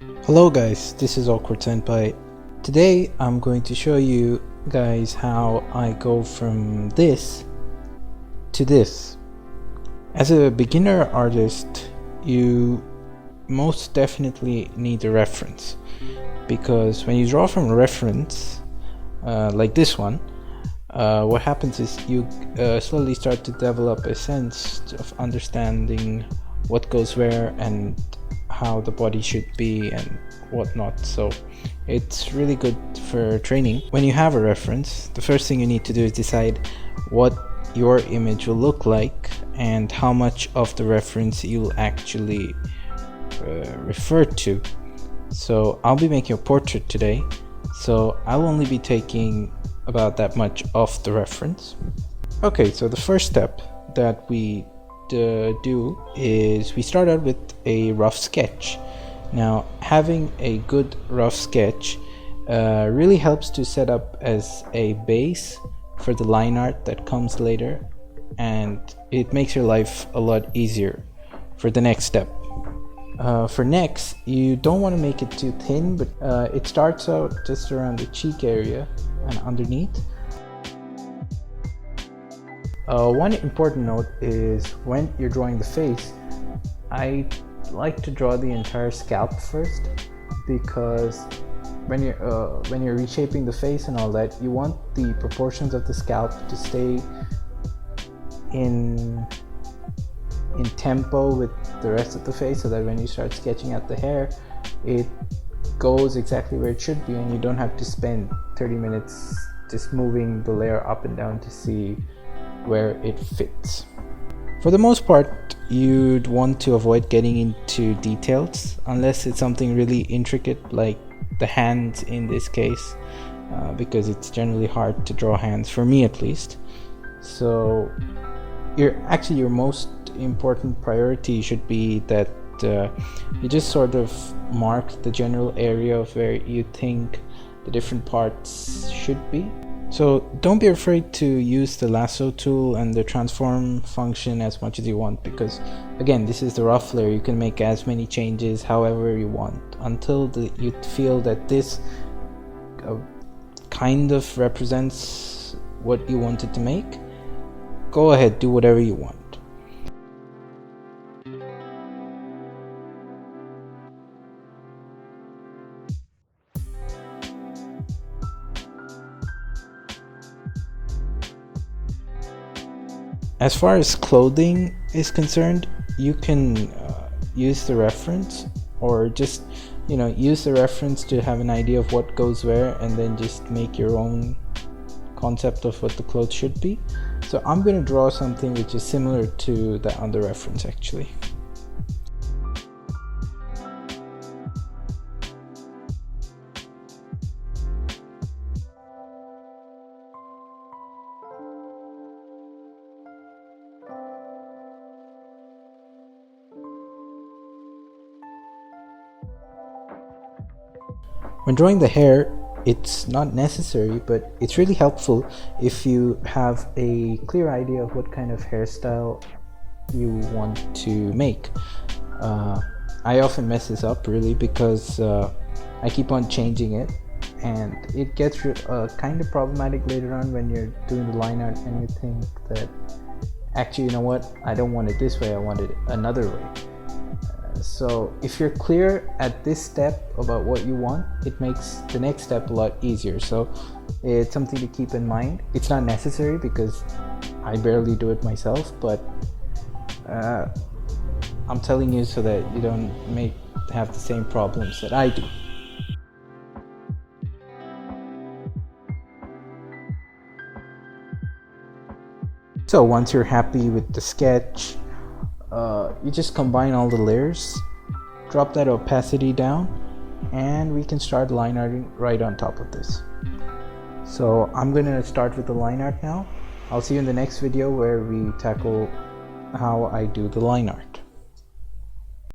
Hello guys, this is Awkward Senpai. Today I'm going to show you guys how I go from this to this. As a beginner artist, you most definitely need a reference, because when you draw from a reference like this one, what happens is you slowly start to develop a sense of understanding what goes where and how the body should be and whatnot. So it's really good for training. When you have a reference, the first thing you need to do is decide what your image will look like and how much of the reference you'll actually refer to. So I'll be making a portrait today, so I'll only be taking about that much of the reference. Okay, so the first step that we do is we start out with a rough sketch. Now, having a good rough sketch really helps to set up as a base for the line art that comes later, and it makes your life a lot easier for the next step. For next, you don't want to make it too thin, but it starts out just around the cheek area and underneath. One important note is when you're drawing the face, I like to draw the entire scalp first, because when you're reshaping the face and all that, you want the proportions of the scalp to stay in tempo with the rest of the face, so that when you start sketching out the hair, it goes exactly where it should be and you don't have to spend 30 minutes just moving the layer up and down to see where it fits. For the most part, you'd want to avoid getting into details unless it's something really intricate like the hands in this case, because it's generally hard to draw hands, for me at least. So your most important priority should be that you just sort of mark the general area of where you think the different parts should be. So don't be afraid to use the lasso tool and the transform function as much as you want, because again, this is the rough layer. You can make as many changes however you want until you feel that this kind of represents what you wanted to make. Go ahead, do whatever you want. As far as clothing is concerned, you can use the reference, or just use the reference to have an idea of what goes where, and then just make your own concept of what the clothes should be. So I'm going to draw something which is similar to that on the reference actually. When drawing the hair, it's not necessary, but it's really helpful if you have a clear idea of what kind of hairstyle you want to make. I often mess this up really, because I keep on changing it, and it gets kind of problematic later on when you're doing the line art and you think that actually, you know what, I don't want it this way, I want it another way. So if you're clear at this step about what you want, it makes the next step a lot easier. So it's something to keep in mind. It's not necessary because I barely do it myself, but I'm telling you so that you don't have the same problems that I do. So once you're happy with the sketch, you just combine all the layers, drop that opacity down, and we can start line arting right on top of this. So I'm gonna start with the line art now. I'll see you in the next video where we tackle how I do the line art.